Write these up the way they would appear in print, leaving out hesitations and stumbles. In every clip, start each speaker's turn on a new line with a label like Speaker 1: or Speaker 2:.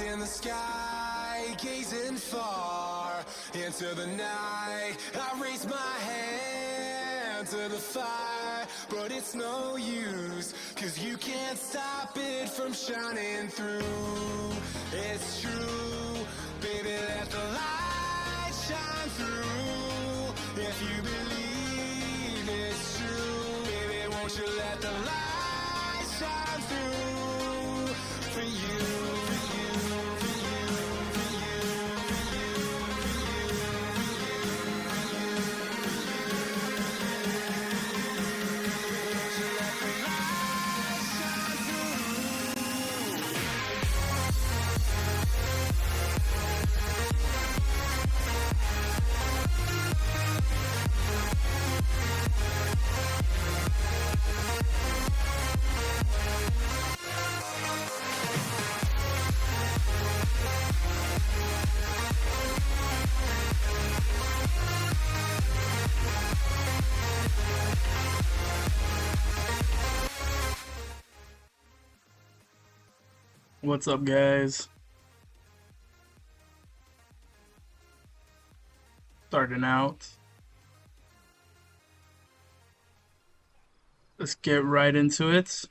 Speaker 1: Eyes in the sky, gazing far into the night. I raise my hand to the fire, but it's no use, 'cause you can't stop it from shining through. It's true, baby, let the light shine through. If you believe it's true, baby, won't you let the light shine through for you, for you, for you, for you, for you, for you, for you, won't you let the light shine through?
Speaker 2: What's up, guys? Starting out. Let's get right into it.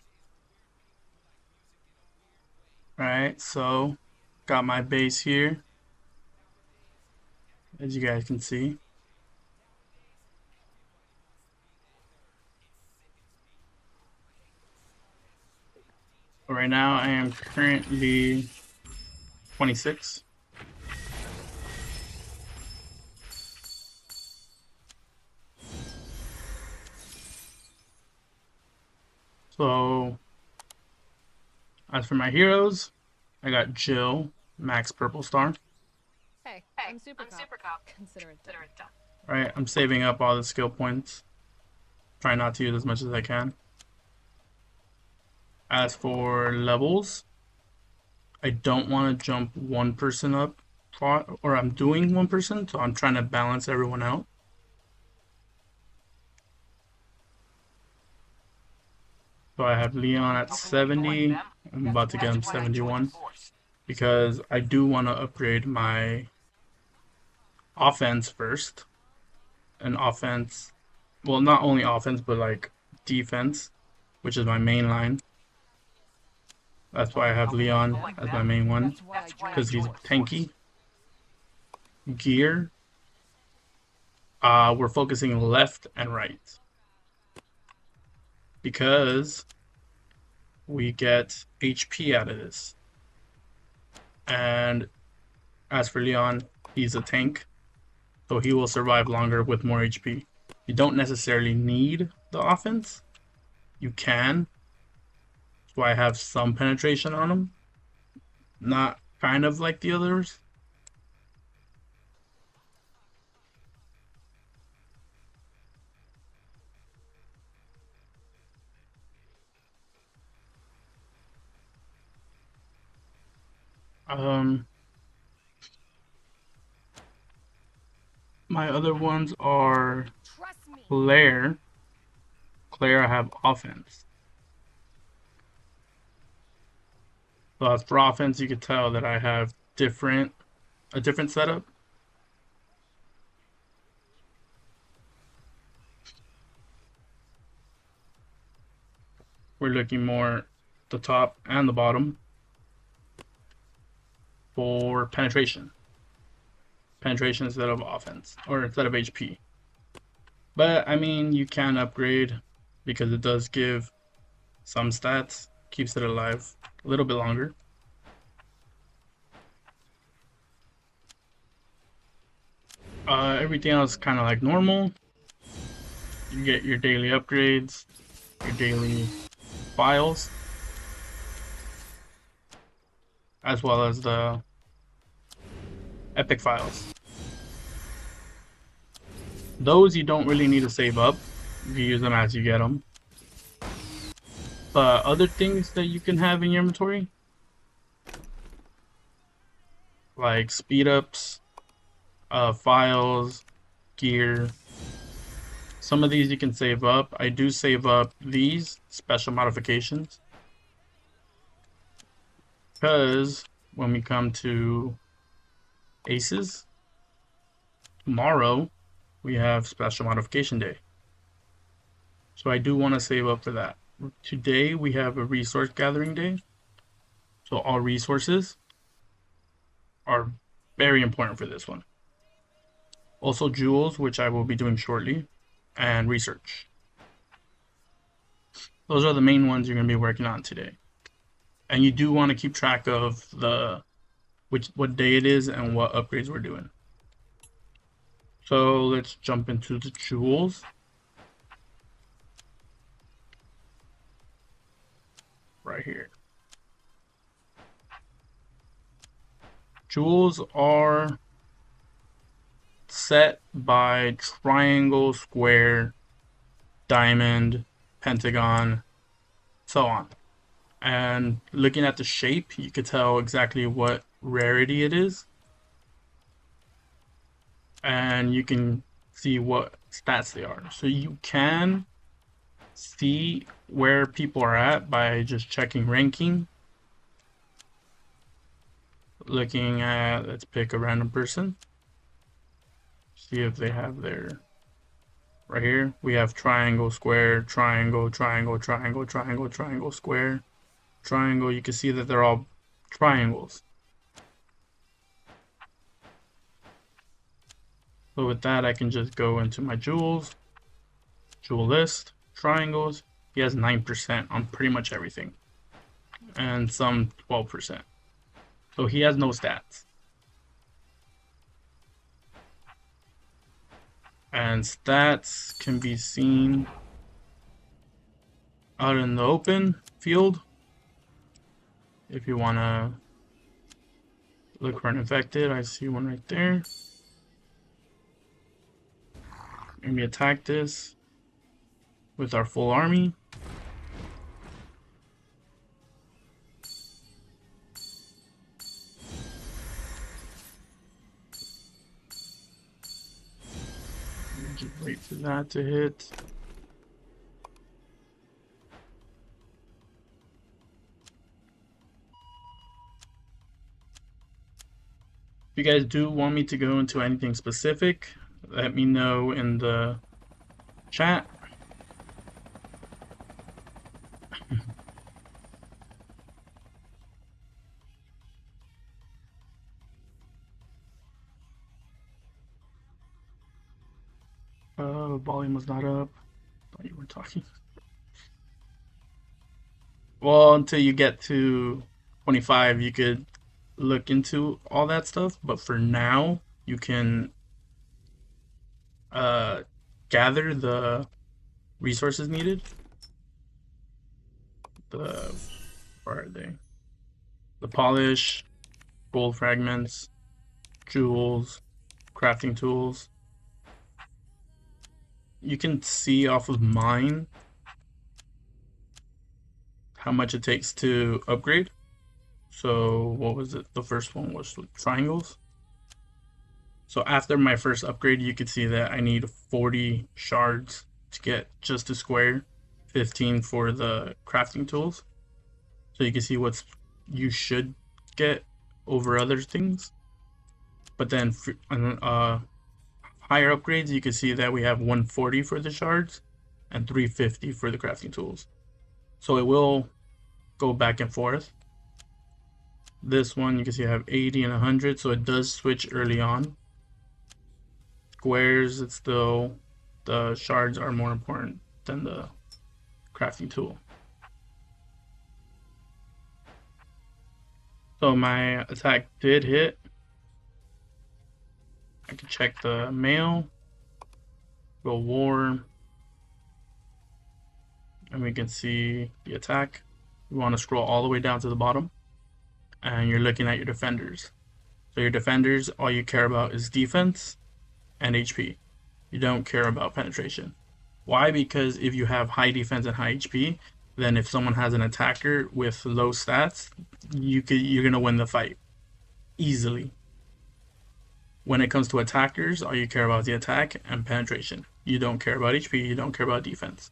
Speaker 2: Alright, so got my base here, as you guys can see. Right now I am currently 26. So as for my heroes, I got Jill, max purple star.
Speaker 3: Hey, I'm super cop. Consider it done.
Speaker 2: Right, I'm saving up all the skill points. Try not to use as much as I can. As for levels, I don't want to jump one person up, or I'm doing one person, so I'm trying to balance everyone out. So I have Leon at 70. I'm about to get him 71 because I do want to upgrade my offense first. And offense, well, not only offense, but like defense, which is my main line. That's why I have Leon as my main one, because he's tanky. Gear, we're focusing left and right, because we get HP out of this. And as for Leon, he's a tank, so he will survive longer with more HP. You don't necessarily need the offense. You can. That's why I have some penetration on him. Not kind of like the others. My other ones are Claire. Claire, I have offense. So as for offense, you could tell that I have a different setup. We're looking more the top and the bottom for penetration. Penetration instead of offense, or instead of HP. But I mean, you can upgrade because it does give some stats, keeps it alive a little bit longer. Everything else kind of like normal. You get your daily upgrades, your daily files, as well as the epic files. Those you don't really need to save up. You use them as you get them. But other things that you can have in your inventory, like speed ups, files, gear. Some of these you can save up. I do save up these special modifications because when we come to aces, tomorrow we have special modification day. So I do want to save up for that. Today we have a resource gathering day. So all resources are very important for this one. Also jewels, which I will be doing shortly, and research. Those are the main ones you're going to be working on today. And you do want to keep track of what day it is and what upgrades we're doing. So let's jump into the jewels. Right here. Jewels are set by triangle, square, diamond, pentagon, so on. And looking at the shape, you could tell exactly what rarity it is. And you can see what stats they are. So you can see where people are at by just checking ranking. Looking at, let's pick a random person. See if they have their, right here, we have triangle, square, triangle, triangle, triangle, triangle, triangle, square, triangle. You can see that they're all triangles. So with that, I can just go into my jewels, jewel list, triangles. He has 9% on pretty much everything, and some 12%. So he has no stats. And stats can be seen out in the open field. If you want to look for an infected, I see one right there. Maybe attack this with our full army. Just wait for that to hit. If you guys do want me to go into anything specific, let me know in the chat. Volume was not up. Thought you were talking. Well, until you get to 25, you could look into all that stuff. But for now, you can gather the resources needed. Where are they? The polish, gold fragments, jewels, crafting tools. You can see off of mine how much it takes to upgrade. So what was it? The first one was triangles. So after my first upgrade, you could see that I need 40 shards to get just a square, 15 for the crafting tools. So you can see what you should get over other things. But then higher upgrades, you can see that we have 140 for the shards and 350 for the crafting tools. So it will go back and forth. This one, you can see I have 80 and 100, so it does switch early on. Squares, it's still, the shards are more important than the crafting tool. So my attack did hit. I can check the mail, go war, and we can see the attack. We want to scroll all the way down to the bottom, and you're looking at your defenders. So your defenders, all you care about is defense and HP. You don't care about penetration. Why? Because if you have high defense and high HP, then if someone has an attacker with low stats, you're gonna win the fight easily. When it comes to attackers, all you care about is the attack and penetration. You don't care about HP, you don't care about defense.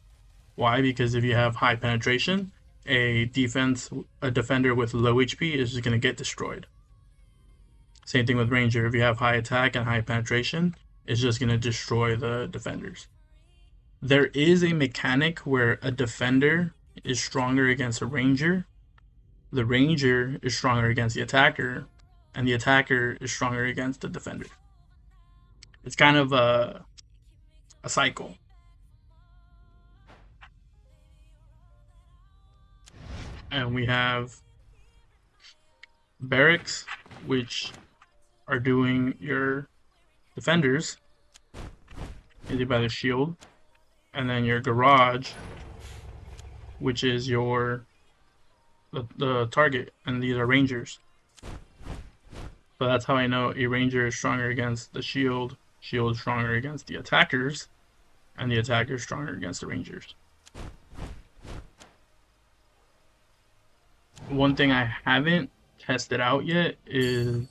Speaker 2: Why? Because if you have high penetration, a defender with low HP is just going to get destroyed. Same thing with Ranger. If you have high attack and high penetration, it's just going to destroy the defenders. There is a mechanic where a defender is stronger against a Ranger, the Ranger is stronger against the attacker, and the attacker is stronger against the defender. It's kind of a cycle. And we have barracks, which are doing your defenders, either by the shield, and then your garage, which is your the target, and these are Rangers. So that's how I know a Ranger is stronger against the shield, shield is stronger against the attackers, and the attacker is stronger against the Rangers. One thing I haven't tested out yet is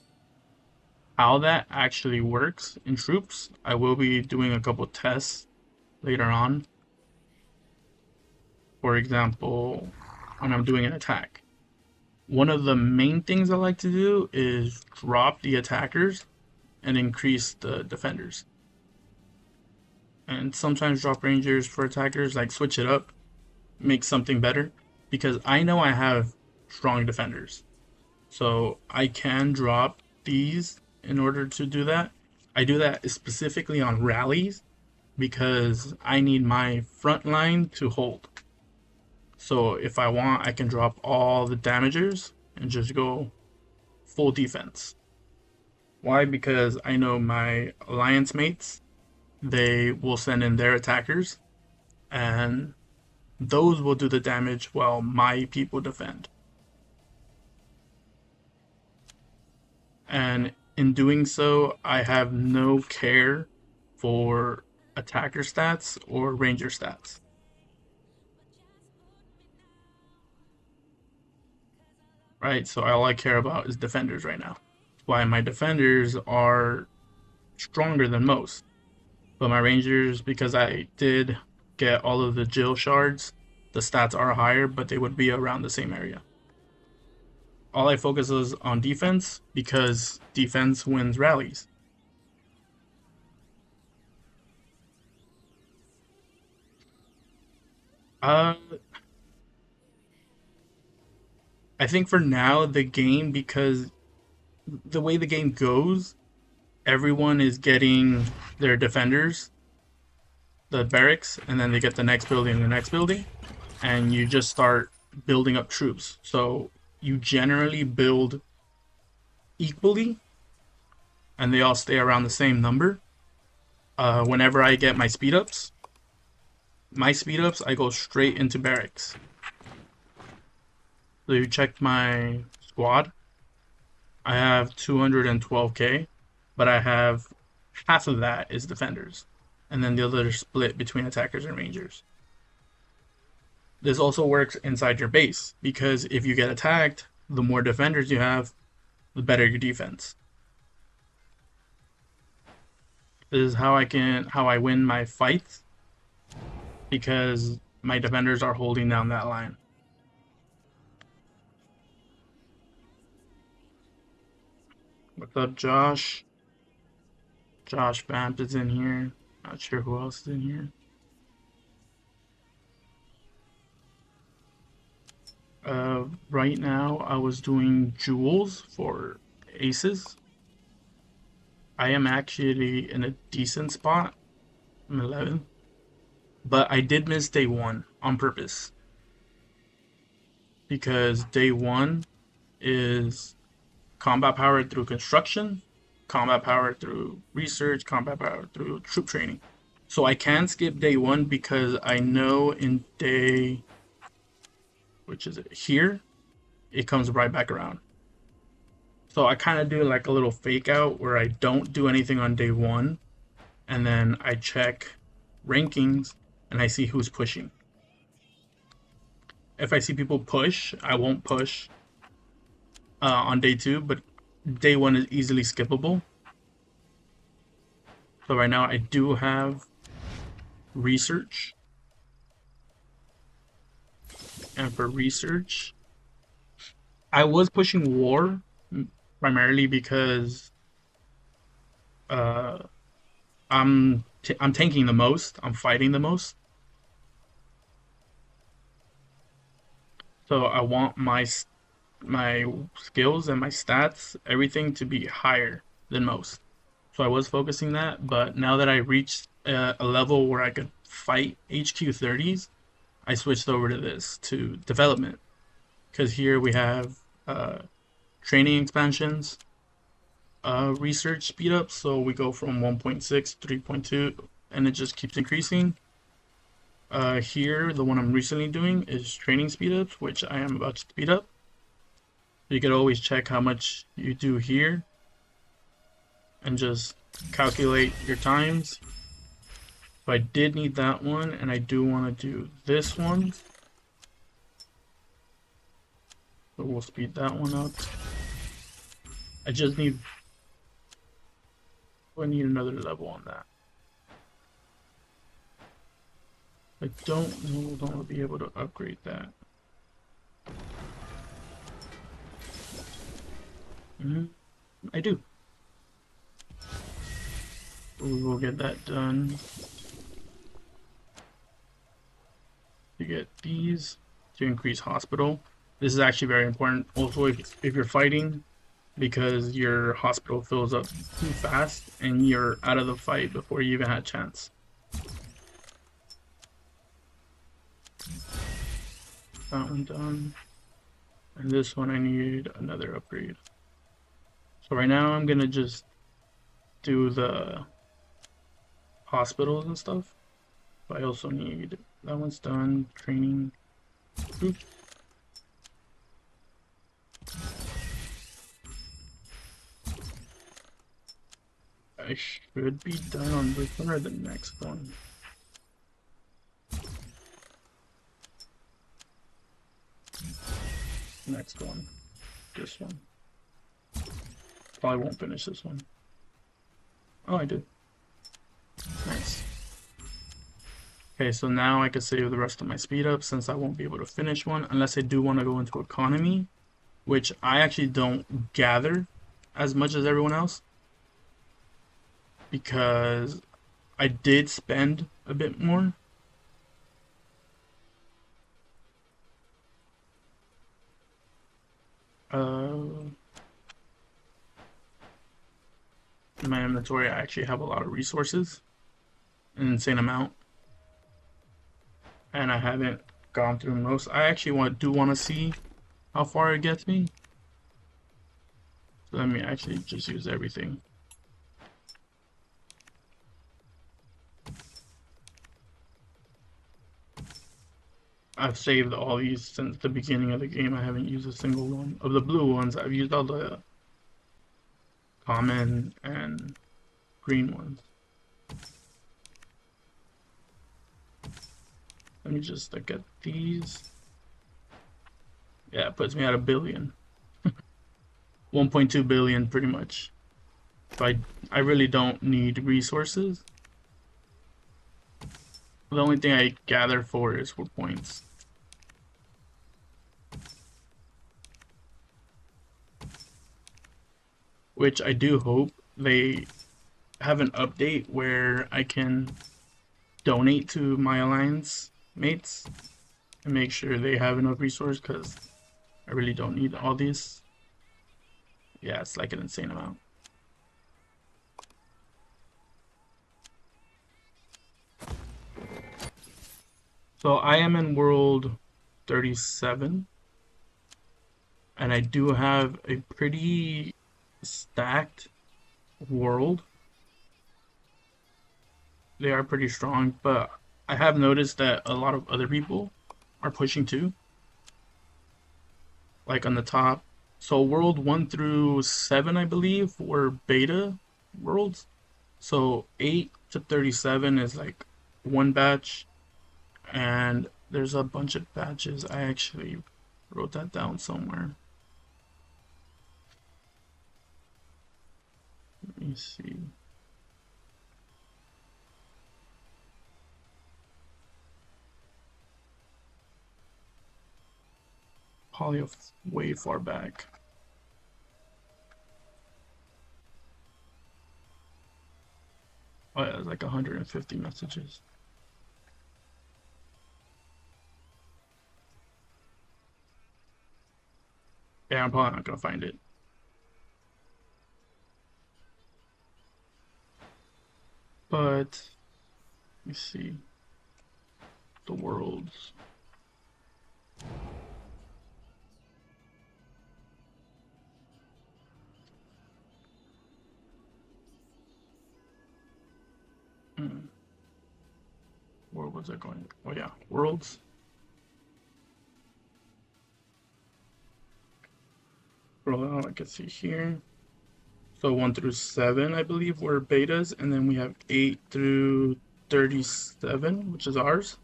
Speaker 2: how that actually works in troops. I will be doing a couple tests later on. For example, when I'm doing an attack. One of the main things I like to do is drop the attackers and increase the defenders. And sometimes drop Rangers for attackers, like switch it up, make something better. Because I know I have strong defenders. So I can drop these in order to do that. I do that specifically on rallies because I need my front line to hold. So if I want, I can drop all the damagers and just go full defense. Why? Because I know my alliance mates, they will send in their attackers and those will do the damage while my people defend. And in doing so, I have no care for attacker stats or Ranger stats. Right, so all I care about is defenders right now. That's why my defenders are stronger than most. But my Rangers, because I did get all of the Jill shards, the stats are higher, but they would be around the same area. All I focus is on defense because defense wins rallies. I think for now, the game, because the way the game goes, everyone is getting their defenders, the barracks, and then they get the next building, and you just start building up troops. So you generally build equally, and they all stay around the same number. Whenever I get my speed ups, I go straight into barracks. So you check my squad. I have 212k, but I have half of that is defenders, and then the other is split between attackers and Rangers. This also works inside your base, because if you get attacked, the more defenders you have, the better your defense. This is how I win my fights, because my defenders are holding down that line. What's up, Josh? Josh Vamp is in here. Not sure who else is in here. Right now, I was doing jewels for aces. I am actually in a decent spot. I'm 11. But I did miss day 1 on purpose. Because day 1 is combat power through construction, combat power through research, combat power through troop training. So I can skip day 1 because I know in day, which is it here, it comes right back around. So I kind of do like a little fake out where I don't do anything on day 1, and then I check rankings and I see who's pushing. If I see people push, I won't push on day 2, but day 1 is easily skippable. So right now I do have research. And for research, I was pushing war primarily because uh, I'm tanking the most. I'm fighting the most. So I want my skills and my stats, everything to be higher than most. So I was focusing that, but now that I reached a level where I could fight HQ 30s, I switched over to this to development because here we have training expansions, research speed up. So we go from 1.6 to 3.2, and it just keeps increasing. Here, the one I'm recently doing is training speed ups, which I am about to speed up. You could always check how much you do here and just calculate your times. So I did need that one, and I do want to do this one. So we'll speed that one up. I just need, I need another level on that. I don't know if I'll be able to upgrade that. I do. We will get that done. You get these to increase hospital. This is actually very important. Also, if you're fighting, because your hospital fills up too fast and you're out of the fight before you even had a chance. That one done. And this one I need another upgrade. So right now I'm gonna just do the hospitals and stuff. But I also need, that one's done, training. Oop. I should be done on this one or the next one. Next one. This one. Probably won't finish this one. Oh, I did. Nice. Okay, so now I can save the rest of my speed up since I won't be able to finish one unless I do want to go into economy, which I actually don't gather as much as everyone else because I did spend a bit more. In my inventory, I actually have a lot of resources, an insane amount, and I haven't gone through most. I actually do want to see how far it gets me. So let me actually just use everything. I've saved all these since the beginning of the game. I haven't used a single one. Of the blue ones, I've used all the common and green ones. Let me just look at these. Yeah, it puts me at 1 billion. 1.2 billion pretty much. So I really don't need resources. The only thing I gather for is for points. Which I do hope they have an update where I can donate to my alliance mates and make sure they have enough resources because I really don't need all these. Yeah, it's like an insane amount. So I am in world 37 and I do have a pretty stacked world. They are pretty strong, but I have noticed that a lot of other people are pushing too. Like on the top. So world 1 through 7, I believe, were beta worlds. So 8 to 37 is like one batch. And there's a bunch of batches. I actually wrote that down somewhere. Let me see. Probably way far back. Oh yeah, it's like 150 messages. Yeah, I'm probably not gonna find it. But let me see. The worlds. Where was I going? Oh yeah, worlds. Well, I can see here. So 1 through 7, I believe, were betas, and then we have 8 through 37, which is ours.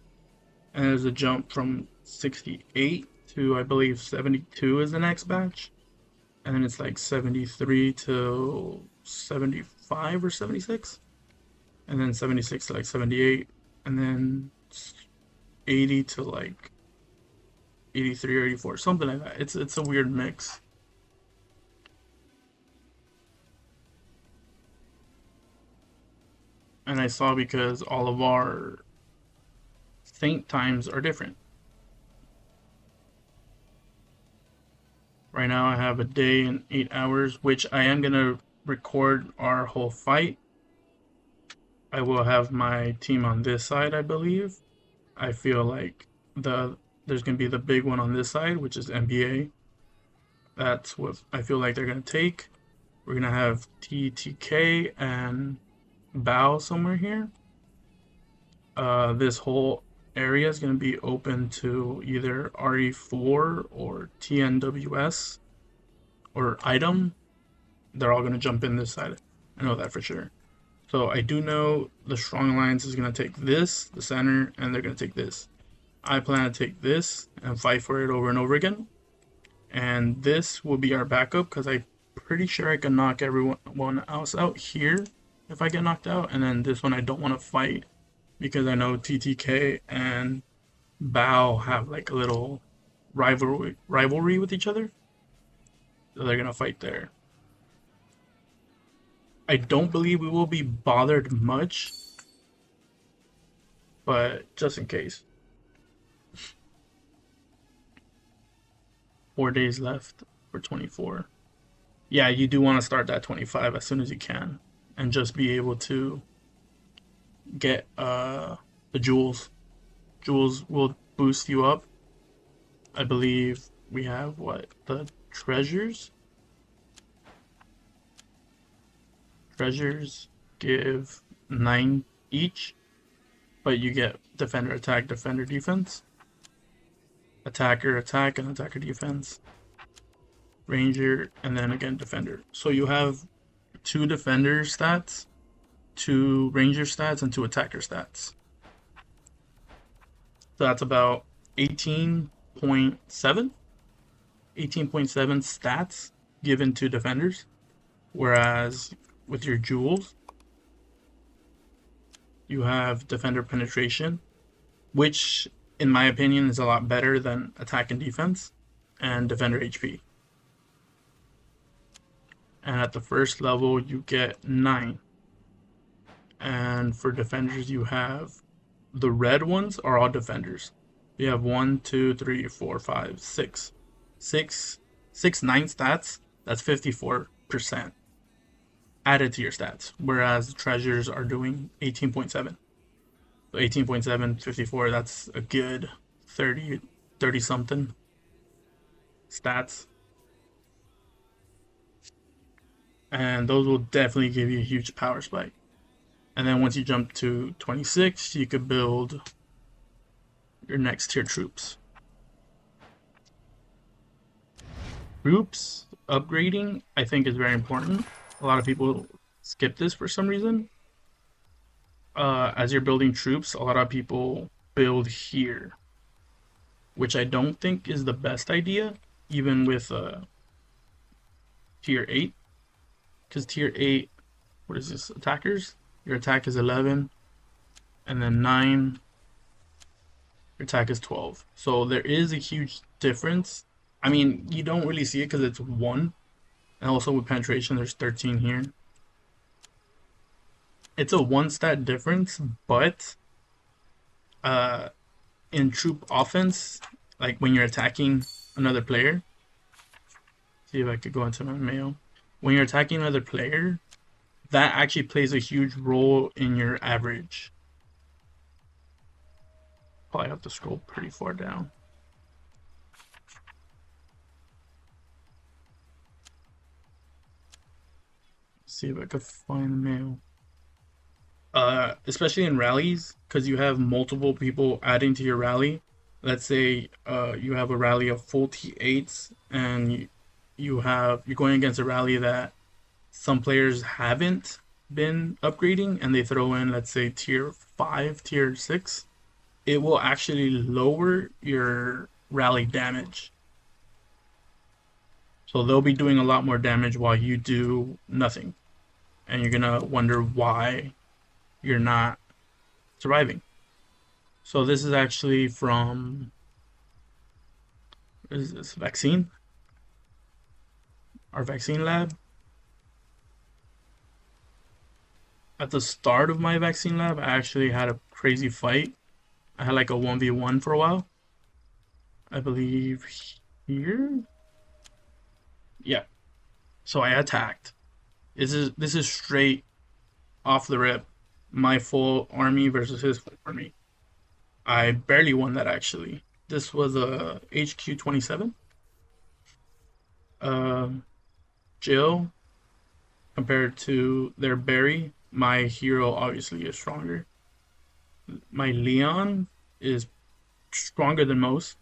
Speaker 2: And there's a jump from 68 to, I believe, 72 is the next batch. And then it's like 73 to 75 or 76. And then 76 to like 78. And then 80 to like 83 or 84, something like that. It's a weird mix. And I saw because all of our sync times are different. Right now I have a day and 8 hours, which I am gonna record our whole fight. I will have my team on this side, I believe. I feel like there's gonna be the big one on this side, which is NBA. That's what I feel like they're gonna take. We're gonna have TTK and Bao somewhere here. This whole area is going to be open to either RE4 or TNWS or item. They're all going to jump in this side. I know that for sure. So I do know the Strong Alliance is going to take this, the center, and they're going to take this. I plan to take this and fight for it over and over again. And this will be our backup because I'm pretty sure I can knock everyone else out here if I get knocked out. And then this one I don't want to fight because I know TTK and Bao have like a little rivalry with each other. So they're going to fight there. I don't believe we will be bothered much, but just in case. 4 days left for 24. Yeah, you do want to start that 25 as soon as you can and just be able to get the jewels. Jewels will boost you up. I believe we have what? The treasures? Treasures give 9 each, but you get defender attack, defender defense, attacker attack, and attacker defense, ranger, and then again defender. So you have 2 defender stats, 2 ranger stats, and 2 attacker stats. So that's about 18.7 stats given to defenders, whereas with your jewels you have defender penetration, which in my opinion is a lot better than attack and defense, and defender HP. And at the first level you get 9. And for defenders you have the red ones are all defenders. You have 1, 2, 3, 4, 5, 6. 9 stats. That's 54% added to your stats. Whereas the treasures are doing 18.7. So 18.7, 54, that's a good 30 something stats. And those will definitely give you a huge power spike. And then once you jump to 26, you could build your next tier troops. Troops upgrading, I think, is very important. A lot of people skip this for some reason. As you're building troops, a lot of people build here, which I don't think is the best idea, even with tier 8. Because tier 8, what is this, attackers? Your attack is 11, and then 9, your attack is 12. So there is a huge difference I mean, you don't really see it because it's 1. And also with penetration, there's 13 here. It's a 1 stat difference, but in troop offense, like when you're attacking another player, see if I could go into my mail. When you're attacking another player, that actually plays a huge role in your average. Probably have to scroll pretty far down. See if I could find the mail. Especially in rallies, because you have multiple people adding to your rally. Let's say you have a rally of full T8s, and you're going against a rally that some players haven't been upgrading, and they throw in, let's say, tier 5, tier 6. It will actually lower your rally damage. So they'll be doing a lot more damage while you do nothing. And you're gonna wonder why you're not surviving. So this is actually from, what is this, vaccine? Our vaccine lab. At the start of my vaccine lab, I actually had a crazy fight. I had like a 1v1 for a while. I believe here? Yeah. So I attacked. This is straight off the rip. My full army versus his full army. I barely won that actually. This was a HQ 27. Jill, compared to their Barry, my hero obviously is stronger. My Leon is stronger than most,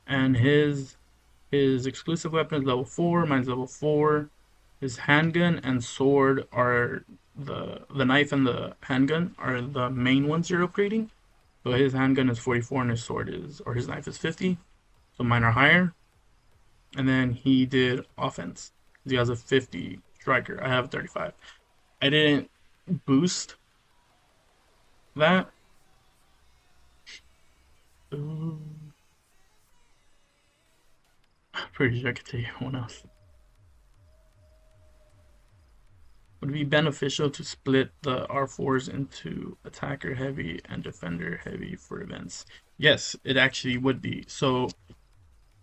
Speaker 2: and his exclusive weapon is level 4. Mine's level 4. His handgun and sword are the knife and the handgun are the main ones you're upgrading. So his handgun is 44 and his sword is, or his knife is 50. So mine are higher. And then he did offense. He has a 50 striker. I have a 35. I didn't boost that. Ooh. Pretty sure I could take one else. Would it be beneficial to split the R4s into attacker heavy and defender heavy for events? Yes, it actually would be. So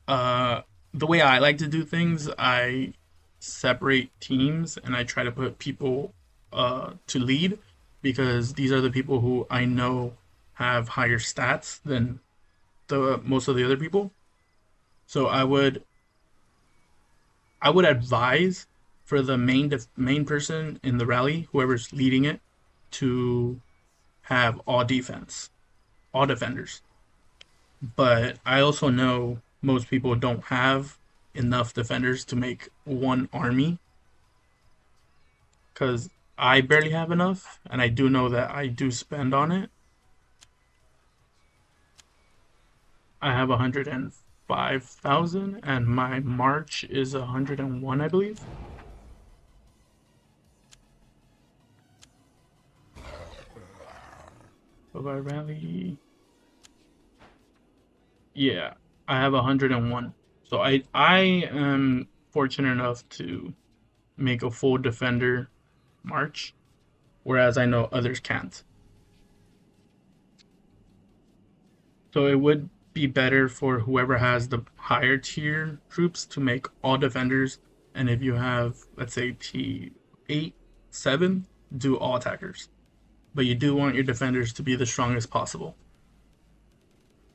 Speaker 2: the way I like to do things, I separate teams and I try to put people to lead, because these are the people who I know have higher stats than most of the other people. So I would advise for the main person in the rally, whoever's leading it, to have all defenders. But I also know most people don't have enough defenders to make one army, because I barely have enough, and I do know that I do spend on it. I have 105,000, and my March is 101, I believe. So I rally. Yeah, I have 101. So I am fortunate enough to make a full defender March, whereas I know others can't. So it would be better for whoever has the higher tier troops to make all defenders, and if you have, let's say, T8, 7, do all attackers. But you do want your defenders to be the strongest possible.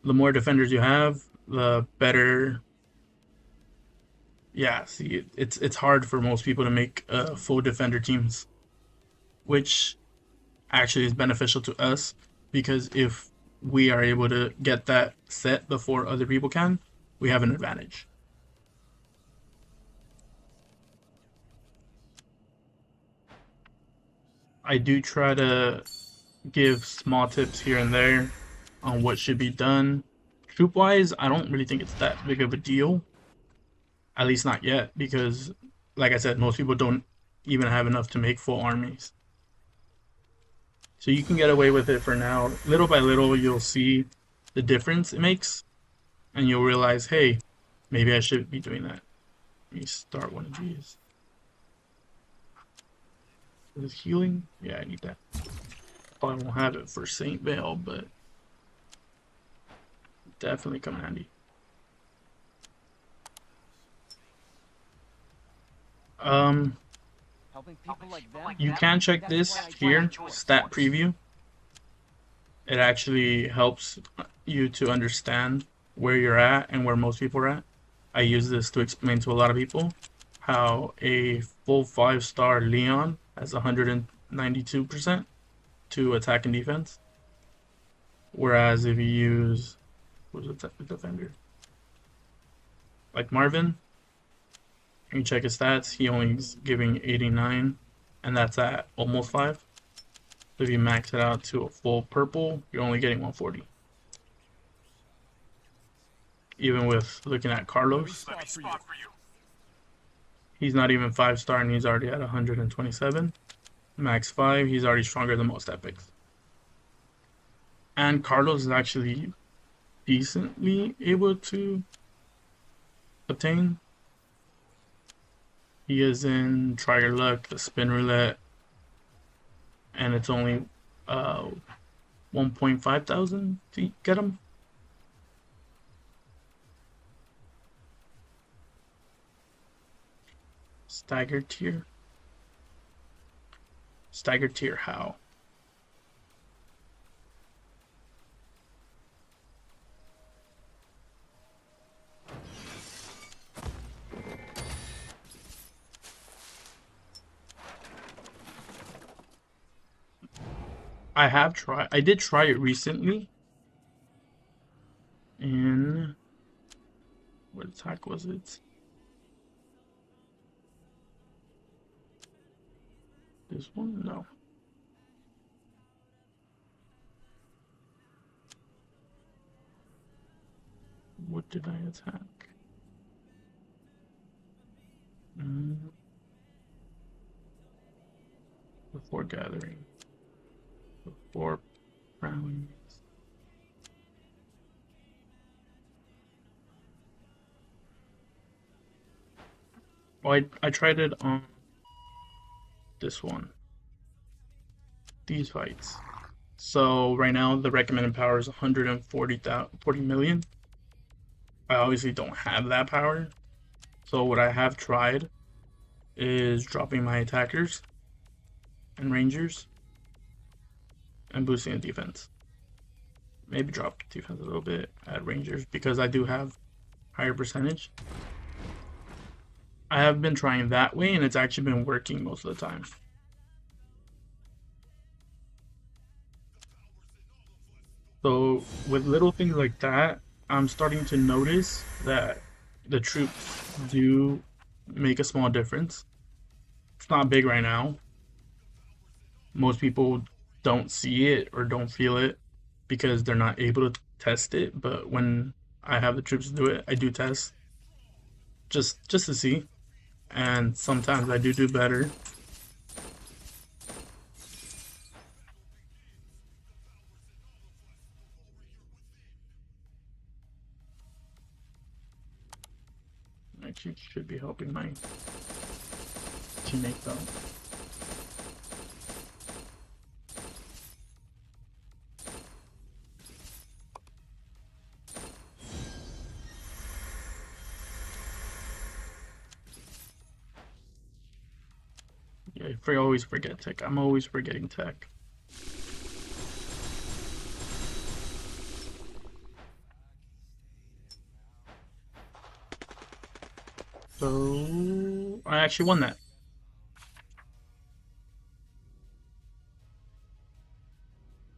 Speaker 2: The more defenders you have, the better. Yeah, see, it's hard for most people to make full defender teams, which actually is beneficial to us, because if we are able to get that set before other people can, we have an advantage. I do try to give small tips here and there on what should be done. Troop-wise, I don't really think it's that big of a deal. At least not yet, because, like I said, most people don't even have enough to make full armies. So you can get away with it for now. Little by little, you'll see the difference it makes, and you'll realize, hey, Maybe I should be doing that. Let me start one of these. Is healing? Yeah, I need that. Probably won't have it for Saint Vale, but definitely come handy.
Speaker 4: Helping people like them.
Speaker 2: You can check this here, stat preview. It actually helps you to understand where you're at and where most people are at. I use this to explain to a lot of people how a full 5-star Leon has 192% to attack and defense. Whereas if you use, who's a defender? Like Marvin, you check his stats, he only is giving 89, and that's at almost 5. So if you max it out to a full purple, you're only getting 140. Even with looking at Carlos, he's not even 5-star and he's already at 127. Max 5, he's already stronger than most epics. And Carlos is actually decently able to obtain. He is in Try Your Luck, the Spin Roulette, and it's only 1.5 thousand to get him. Staggered tier. Staggered tier how? I did try it recently. In what attack was it? This one? No. What did I attack? Before gathering. Before rallying. Oh, I tried it on this one. These fights. So right now the recommended power is 140 million. I obviously don't have that power. So what I have tried is dropping my attackers and rangers and boosting the defense. Maybe drop defense a little bit, add rangers because I do have higher percentage. I have been trying that way and it's actually been working most of the time. So with little things like that, I'm starting to notice that the troops do make a small difference. It's not big right now. Most people don't see it or don't feel it because they're not able to test it. But when I have the troops do it, I do test just to see. And sometimes I do better. Actually, should be helping my teammate though. Yeah, I always forget tech. I'm always forgetting tech. So I actually won that.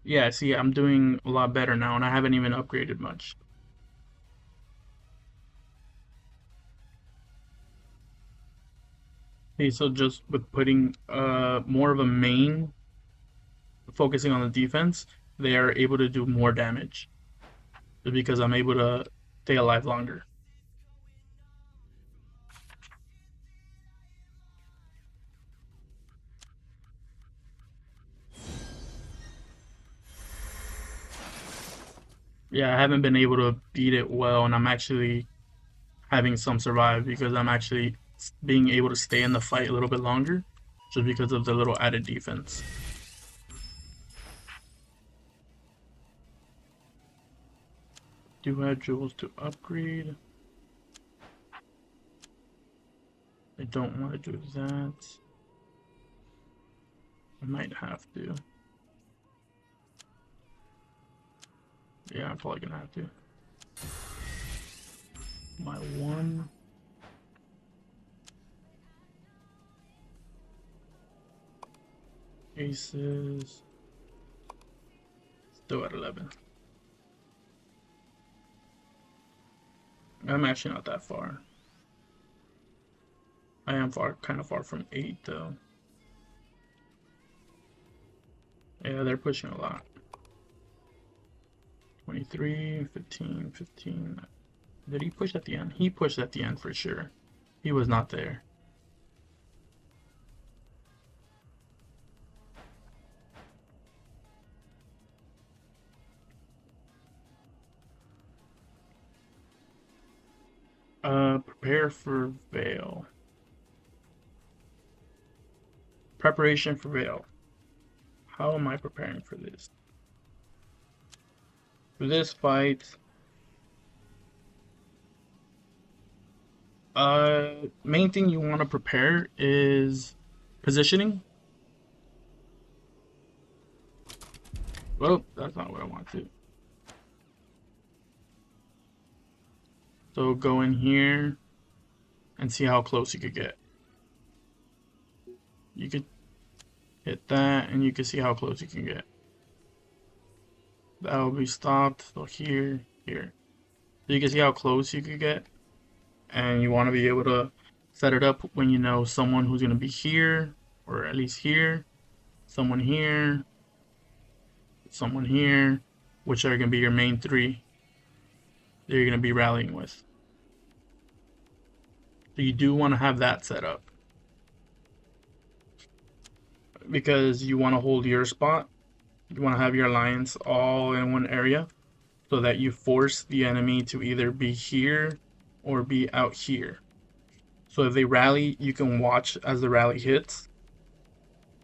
Speaker 2: Yeah, see, I'm doing a lot better now, and I haven't even upgraded much. Okay, so just with putting more of a main, focusing on the defense, they are able to do more damage. Just because I'm able to stay alive longer. Yeah, I haven't been able to beat it well, and I'm actually having some survive because I'm actually being able to stay in the fight a little bit longer just because of the little added defense. Do have jewels to upgrade. I don't want to do that. I might have to. Yeah, I'm probably gonna have to. My one. Aces. Still at 11. I'm actually not that far. I am kind of far from 8 though. Yeah, they're pushing a lot. 23, 15, 15. Did he push at the end? He pushed at the end for sure. He was not there. Prepare for Veil. Preparation for Veil. How am I preparing for this? For this fight, main thing you want to prepare is positioning. Well, that's not what I want to. So go in here and see how close you could get. You could hit that and you can see how close you can get. That will be stopped. So here. So you can see how close you could get. And you want to be able to set it up when you know someone who's going to be here, or at least here, someone here, which are going to be your main 3 that you're going to be rallying with. So you do want to have that set up because you want to hold your spot. You want to have your alliance all in one area so that you force the enemy to either be here or be out here. So if they rally, you can watch as the rally hits.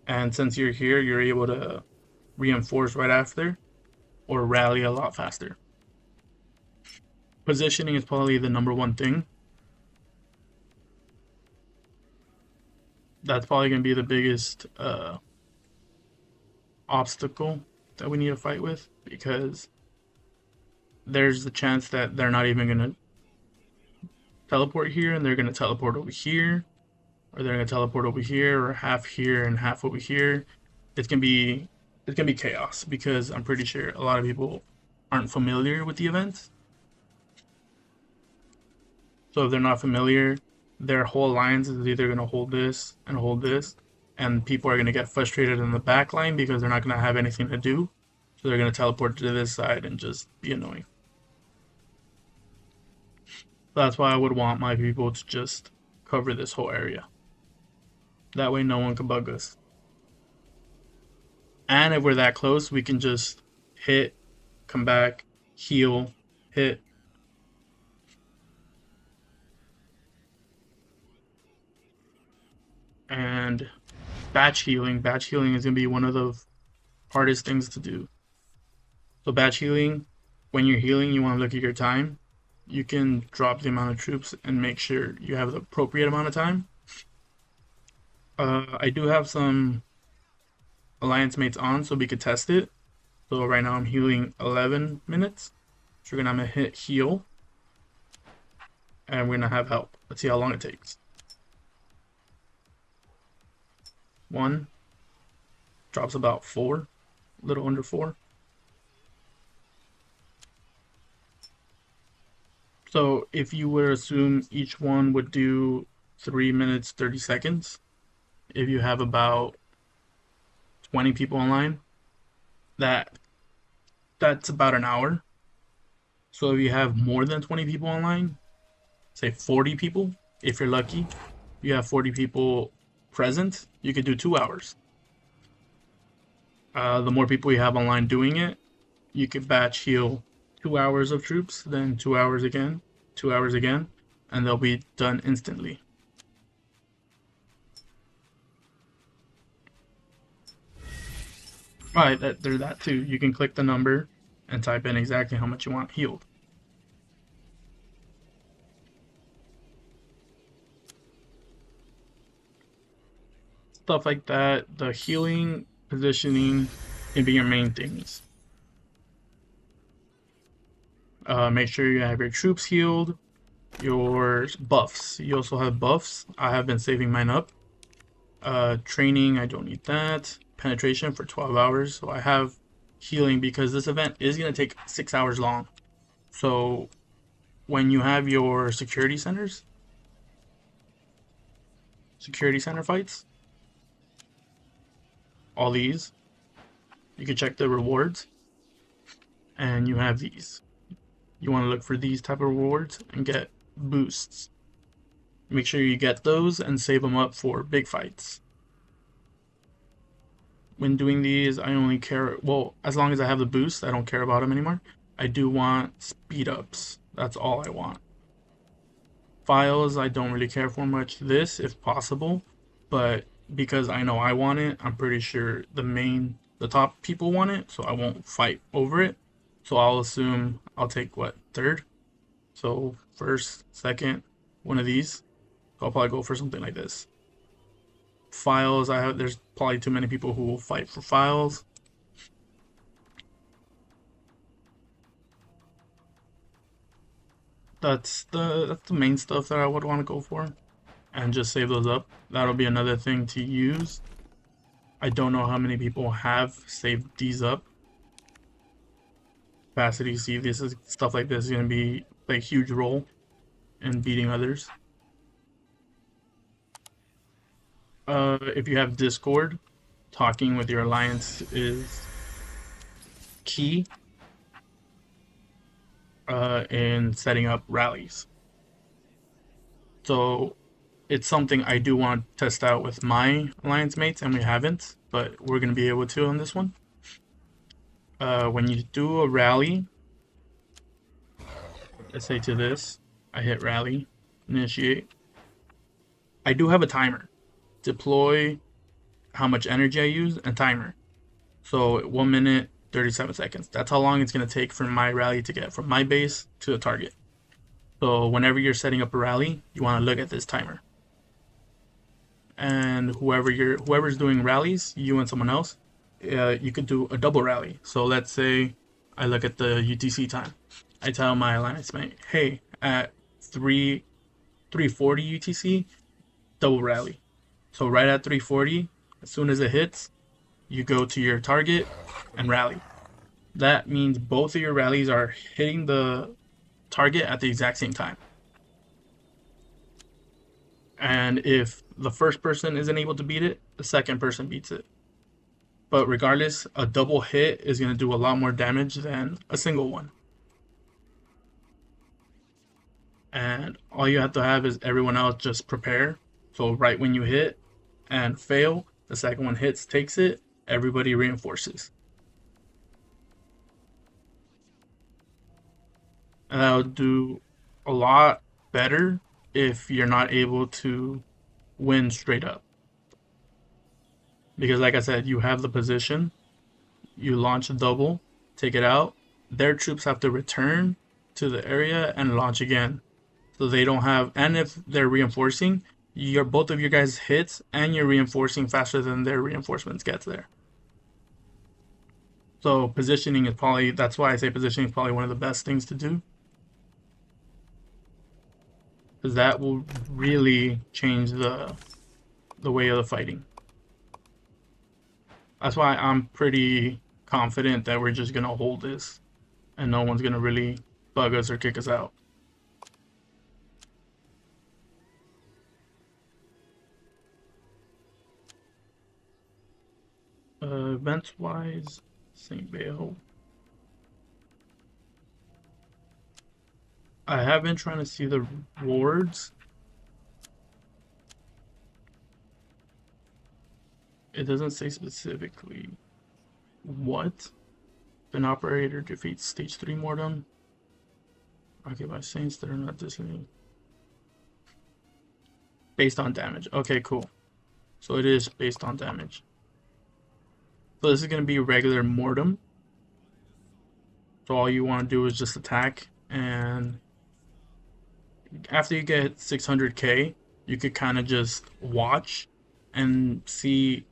Speaker 2: And since you're here, you're able to reinforce right after or rally a lot faster. Positioning is probably the #1 thing. That's probably going to be the biggest obstacle that we need to fight with, because there's the chance that they're not even going to teleport here and they're going to teleport over here, or they're going to teleport over here, or half here and half over here. It's going to be chaos, because I'm pretty sure a lot of people aren't familiar with the events. So if they're not familiar, their whole alliance is either going to hold this, and people are going to get frustrated in the back line because they're not going to have anything to do. So they're going to teleport to this side and just be annoying. That's why I would want my people to just cover this whole area. That way no one can bug us. And if we're that close, we can just hit, come back, heal, hit. And batch healing is going to be one of the hardest things to do. So batch healing, when you're healing, you want to look at your time. You can drop the amount of troops and make sure you have the appropriate amount of time. I do have some alliance mates on, so we could test it. So right now I'm healing 11 minutes. So I'm gonna hit heal, and we're gonna have help. Let's see how long it takes. 1 drops about 4, a little under 4. So if you were to assume each one would do 3 minutes 30 seconds, if you have about 20 people online, that's about an hour. So if you have more than 20 people online, say 40 people, if you're lucky, you have 40 people present, you could do 2 hours. The more people you have online doing it, you could batch heal 2 hours of troops, then 2 hours again, 2 hours again. and they'll be done instantly. Alright, there's that too. You can click the number and type in exactly how much you want healed. Stuff like that. The healing, positioning can be your main things. Make sure you have your troops healed, your buffs. You also have buffs. I have been saving mine up. Training, I don't need that. Penetration for 12 hours. So I have healing because this event is going to take 6 hours long. So when you have your security center fights, all these, you can check the rewards, and you have these. You want to look for these type of rewards and get boosts. Make sure you get those and save them up for big fights. When doing these, I only care, well, as long as I have the boost, I don't care about them anymore. I do want speed ups. That's all I want. Files, I don't really care for much. This, if possible, but because I know I want it, I'm pretty sure the top people want it, so I won't fight over it. So I'll assume I'll take what, third? So first, second, one of these. I'll probably go for something like this. Files, there's probably too many people who will fight for files. That's the main stuff that I would want to go for, and just save those up. That'll be another thing to use. I don't know how many people have saved these up. Capacity, see, this is stuff like this is going to be play a huge role in beating others. If you have Discord, talking with your alliance is key in setting up rallies. So it's something I do want to test out with my alliance mates, and we haven't, but we're going to be able to on this one. When you do a rally, let's say to this, I hit rally, initiate. I do have a timer. Deploy, how much energy I use, and timer. So 1 minute, 37 seconds. That's how long it's going to take for my rally to get from my base to the target. So whenever you're setting up a rally, you want to look at this timer. And whoever's doing rallies, you and someone else, you could do a double rally. So let's say I look at the UTC time. I tell my alliance mate, hey, at 340 UTC, double rally. So right at 340, as soon as it hits, you go to your target and rally. That means both of your rallies are hitting the target at the exact same time. And if the first person isn't able to beat it, the second person beats it. But regardless, a double hit is going to do a lot more damage than a single one. And all you have to have is everyone else just prepare. So right when you hit and fail, the second one hits, takes it, everybody reinforces. And that would do a lot better if you're not able to win straight up. Because like I said, you have the position, you launch a double, take it out, their troops have to return to the area and launch again. So they don't have, and if they're reinforcing, both of your guys hits and you're reinforcing faster than their reinforcements gets there. So positioning is probably, that's why I say positioning is probably one of the best things to do. Because that will really change the way of the fighting. That's why I'm pretty confident that we're just going to hold this and no one's going to really bug us or kick us out. Events wise, St. Bayo. I have been trying to see the rewards. It doesn't say specifically what. If an operator defeats stage 3 Mortem. Okay, by saints that are not disciplined. Based on damage. Okay, cool. So it is based on damage. So this is going to be regular Mortem. So all you want to do is just attack, and after you get 600k, you could kind of just watch and see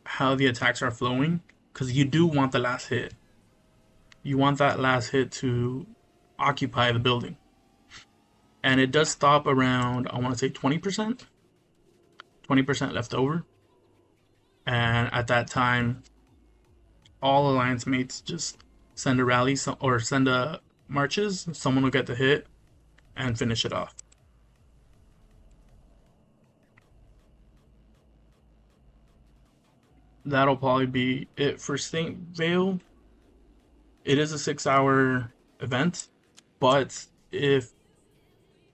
Speaker 2: how the attacks are flowing, because you do want the last hit. You want that last hit to occupy the building. And it does stop around, I want to say 20%. 20% left over. And at that time, all alliance mates just send a rally or send a marches. Someone will get the hit and finish it off. That'll probably be it for St. Vale. It is a 6-hour event, but if